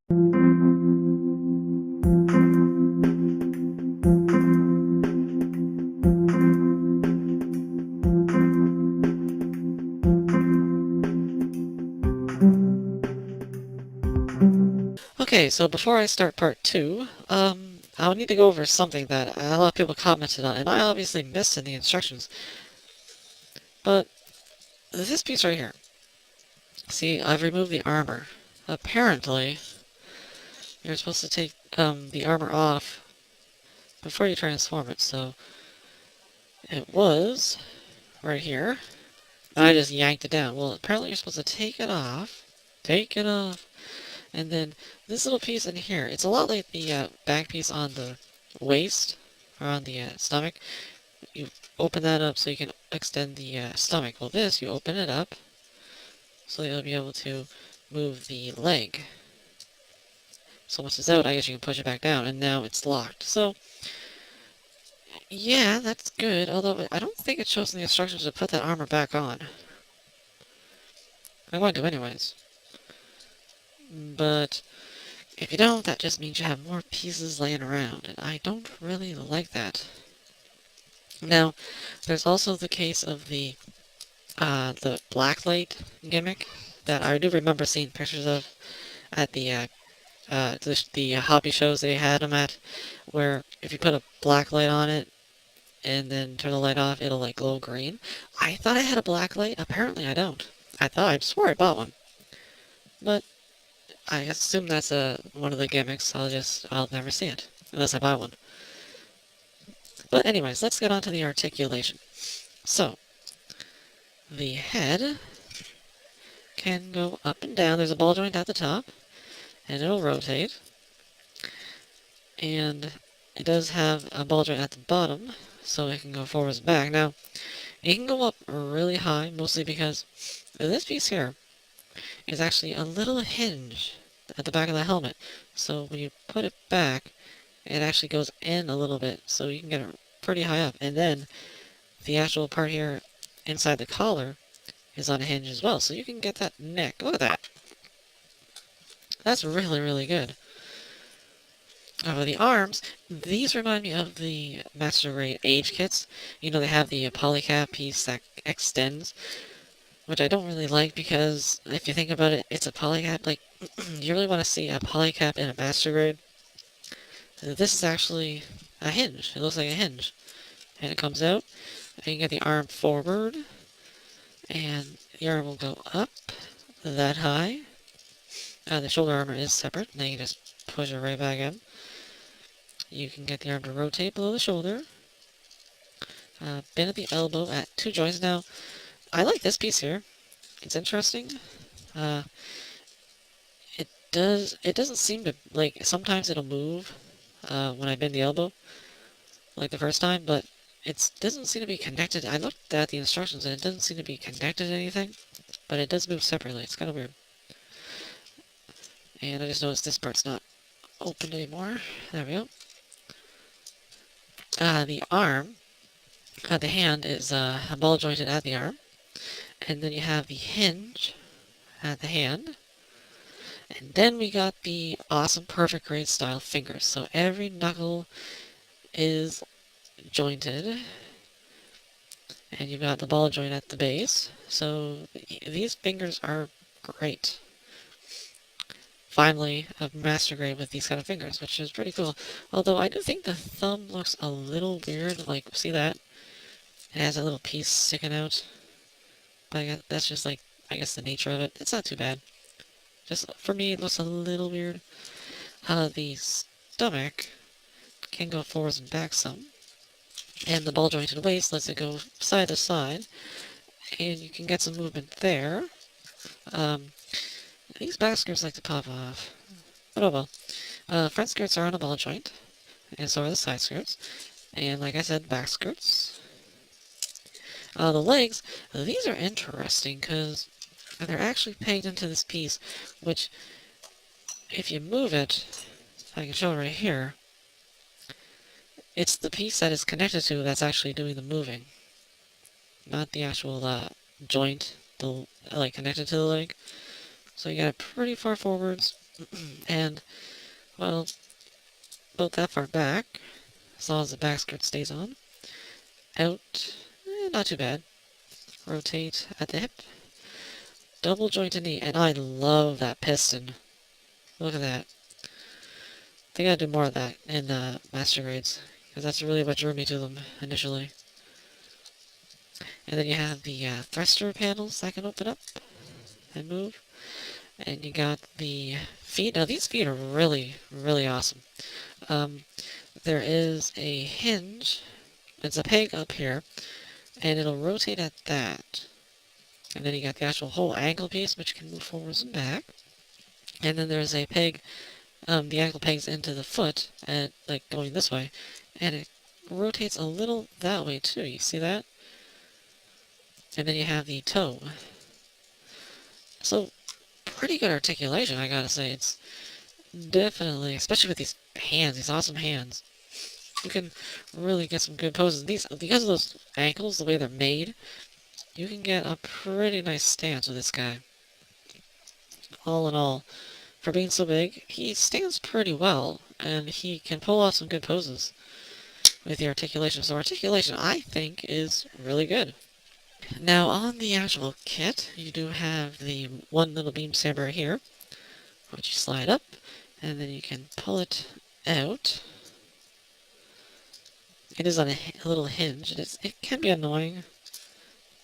Okay, so before I start part 2, I'll need to go over something that a lot of people commented on, and I obviously missed in the instructions. But this piece right here, see, I've removed the armor. Apparently, you're supposed to take the armor off before you transform it, so it was right here. I just yanked it down. Well, apparently you're supposed to take it off, and then this little piece in here, it's a lot like the back piece on the waist, or on the stomach. You open that up so you can extend the stomach. Well, this, you open it up so you'll be able to move the leg. So once it's out, I guess you can push it back down, and now it's locked. So, yeah, that's good, although I don't think it shows in the instructions to put that armor back on. I'm going to anyways. But if you don't, that just means you have more pieces laying around, and I don't really like that. Now, there's also the case of the blacklight gimmick that I do remember seeing pictures of at the hobby shows they had them at, where if you put a black light on it and then turn the light off, it'll like glow green. I thought I had a black light. Apparently I don't. I swore I bought one, but I assume that's one of the gimmicks. I'll never see it unless I buy one. But anyways, let's get on to the articulation. So the head can go up and down. There's a ball joint at the top, and it'll rotate. And it does have a ball joint at the bottom, so it can go forwards and back. Now, it can go up really high, mostly because this piece here is actually a little hinge at the back of the helmet. So when you put it back, it actually goes in a little bit, so you can get it pretty high up. And then the actual part here inside the collar is on a hinge as well, so you can get that neck. Look at that. That's really, really good. The arms, these remind me of the Master Grade Age kits. You know, they have the polycap piece that extends, which I don't really like because if you think about it, it's a polycap. Like, you really want to see a polycap in a Master Grade? This is actually a hinge. It looks like a hinge. And it comes out, and you get the arm forward, and the arm will go up that high. The shoulder armor is separate, and then you just push it right back in. You can get the arm to rotate below the shoulder. Bend at the elbow at 2 joints. Now, I like this piece here. It's interesting. It doesn't seem to, like, sometimes it'll move when I bend the elbow, like the first time, but it doesn't seem to be connected. I looked at the instructions and it doesn't seem to be connected to anything, but it does move separately. It's kind of weird. And I just noticed this part's not open anymore. There we go. The arm, the hand is ball jointed at the arm, and then you have the hinge at the hand, and then we got the awesome perfect grade style fingers. So every knuckle is jointed, and you've got the ball joint at the base. So these fingers are great. Finally, a master grade with these kind of fingers, which is pretty cool. Although I do think the thumb looks a little weird. Like, see that? It has a little piece sticking out. But that's just like, I guess the nature of it. It's not too bad. Just, for me, it looks a little weird. The stomach can go forwards and back some. And the ball jointed waist lets it go side to side. And you can get some movement there. These back skirts like to pop off. But oh well. Front skirts are on a ball joint. And so are the side skirts. And like I said, back skirts. The legs, these are interesting because they're actually pegged into this piece, which, if you move it, if I can show it right here, it's the piece that is connected to that's actually doing the moving, not the actual joint, like connected to the leg. So you got it pretty far forwards, And, well, about that far back, as long as the back skirt stays on. Out, not too bad. Rotate at the hip. Double jointed knee, and I love that piston. Look at that. I think I'd do more of that in Master Grades, because that's really what drew me to them initially. And then you have the thruster panels that can open up and move. And you got the feet. Now these feet are really, really awesome. There is a hinge. It's a peg up here, and it'll rotate at that. And then you got the actual whole ankle piece, which can move forwards and back. And then there's a peg. The ankle pegs into the foot, and like going this way, and it rotates a little that way too. You see that? And then you have the toe. So pretty good articulation, I gotta say. It's definitely, especially with these hands, these awesome hands, you can really get some good poses. These, because of those ankles, the way they're made, you can get a pretty nice stance with this guy. All in all, for being so big, he stands pretty well, and he can pull off some good poses with the articulation. So articulation, I think, is really good. Now, on the actual kit, you do have the one little beam saber here, which you slide up, and then you can pull it out. It is on a little hinge, and it can be annoying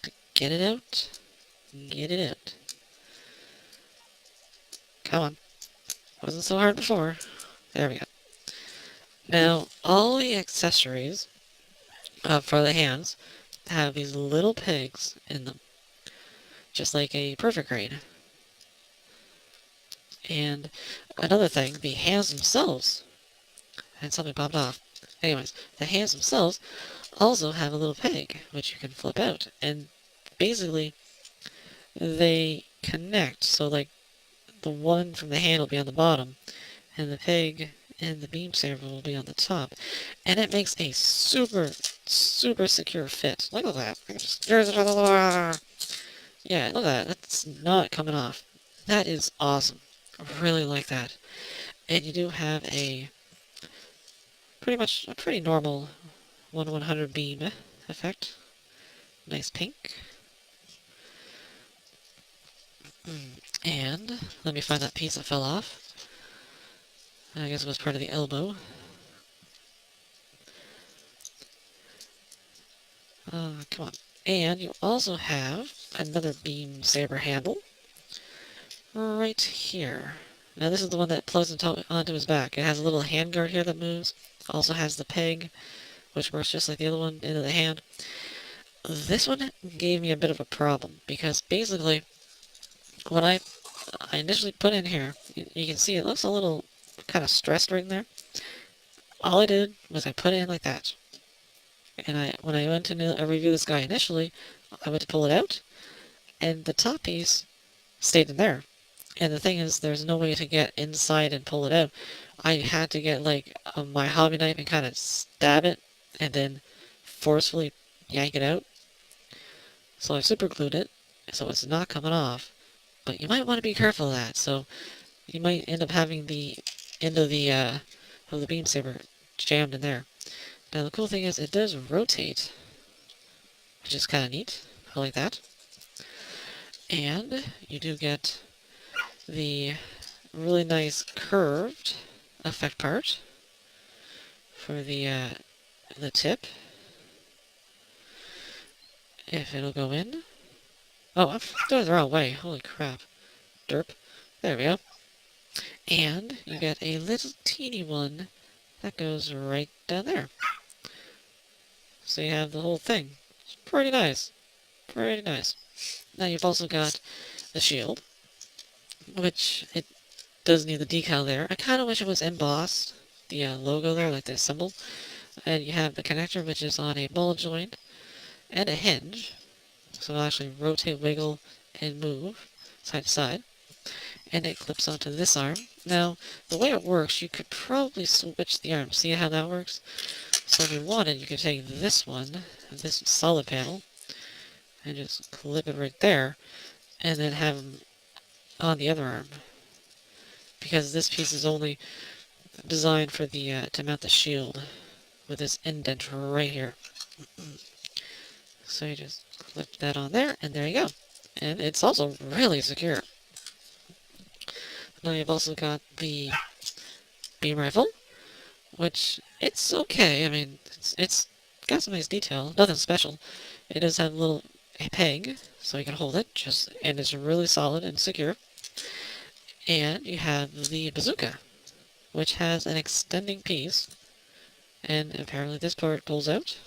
to get it out. Get it out. Come on. Wasn't so hard before. There we go. Now, all the accessories for the hands have these little pegs in them, just like a perfect grade. And another thing, the hands themselves, and something popped off. Anyways, the hands themselves also have a little peg, which you can flip out. And basically, they connect. So, like, the one from the hand will be on the bottom, and the peg and the beam saber will be on the top. And it makes a super, super secure fit. Look at that. Yeah, look at that. That's not coming off. That is awesome. I really like that. And you do have a pretty normal 1/100 beam effect. Nice pink. And let me find that piece that fell off. I guess it was part of the elbow. Come on. And you also have another beam saber handle right here. Now this is the one that plugs onto his back. It has a little handguard here that moves. Also has the peg, which works just like the other one into the hand. This one gave me a bit of a problem, because basically, when I initially put in here, you can see it looks a little kind of stressed right in there. All I did was I put it in like that. And when I went to review this guy initially, I went to pull it out, and the top piece stayed in there. And the thing is, there's no way to get inside and pull it out. I had to get, like, my hobby knife and kind of stab it, and then forcefully yank it out. So I super glued it, so it's not coming off. But you might want to be careful of that, so you might end up having the end of the beam saber jammed in there. Now the cool thing is, it does rotate, which is kind of neat. I like that. And you do get the really nice curved effect part for the tip. If it'll go in. Oh, I'm doing it the wrong way. Holy crap. Derp. There we go. And you get a little teeny one that goes right down there. So you have the whole thing. It's pretty nice. Pretty nice. Now you've also got the shield, which it does need the decal there. I kind of wish it was embossed, the logo there, like the symbol. And you have the connector, which is on a ball joint, and a hinge. So it'll actually rotate, wiggle, and move side to side. And it clips onto this arm. Now, the way it works, you could probably switch the arm. See how that works? So if you wanted, you could take this one, this solid panel, and just clip it right there, and then have them on the other arm. because this piece is only designed for the to mount the shield with this indent right here. So you just clip that on there, and there you go. And it's also really secure. Now you've also got the beam rifle, which it's okay. I mean, it's got some nice detail, nothing special. It does have a little peg, so you can hold it, and it's really solid and secure. And you have the bazooka, which has an extending piece, and apparently this part pulls out,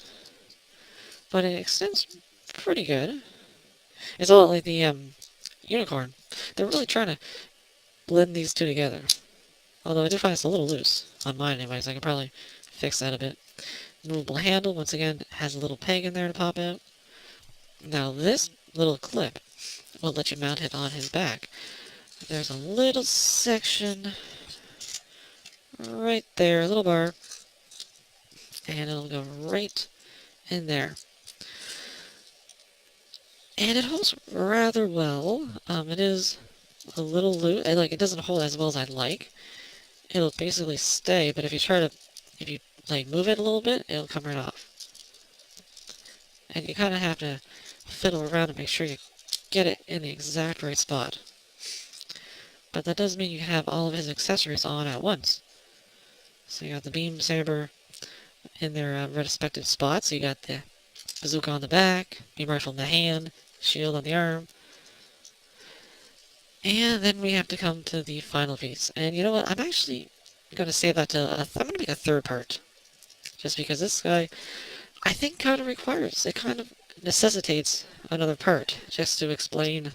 but it extends pretty good. It's a lot like the unicorn. They're really trying to blend these two together. Although I do find it's a little loose on mine anyways. I can probably fix that a bit. Movable handle, once again, has a little peg in there to pop out. Now this little clip will let you mount it on his back. There's a little section right there, a little bar, and it'll go right in there. And it holds rather well. It is a little loose. Like, it doesn't hold as well as I'd like. It'll basically stay, but if you like move it a little bit, it'll come right off. And you kind of have to fiddle around and make sure you get it in the exact right spot. But that does mean you have all of his accessories on at once. So you got the beam saber in their respective spots. So you got the bazooka on the back, beam rifle in the hand, shield on the arm. And then we have to come to the final piece. And you know what? I'm actually going to save that to... I'm going to make a third part. Just because this guy, I think, kind of requires... It kind of necessitates another part. Just to explain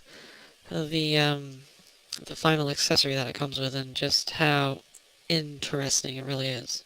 the final accessory that it comes with and just how interesting it really is.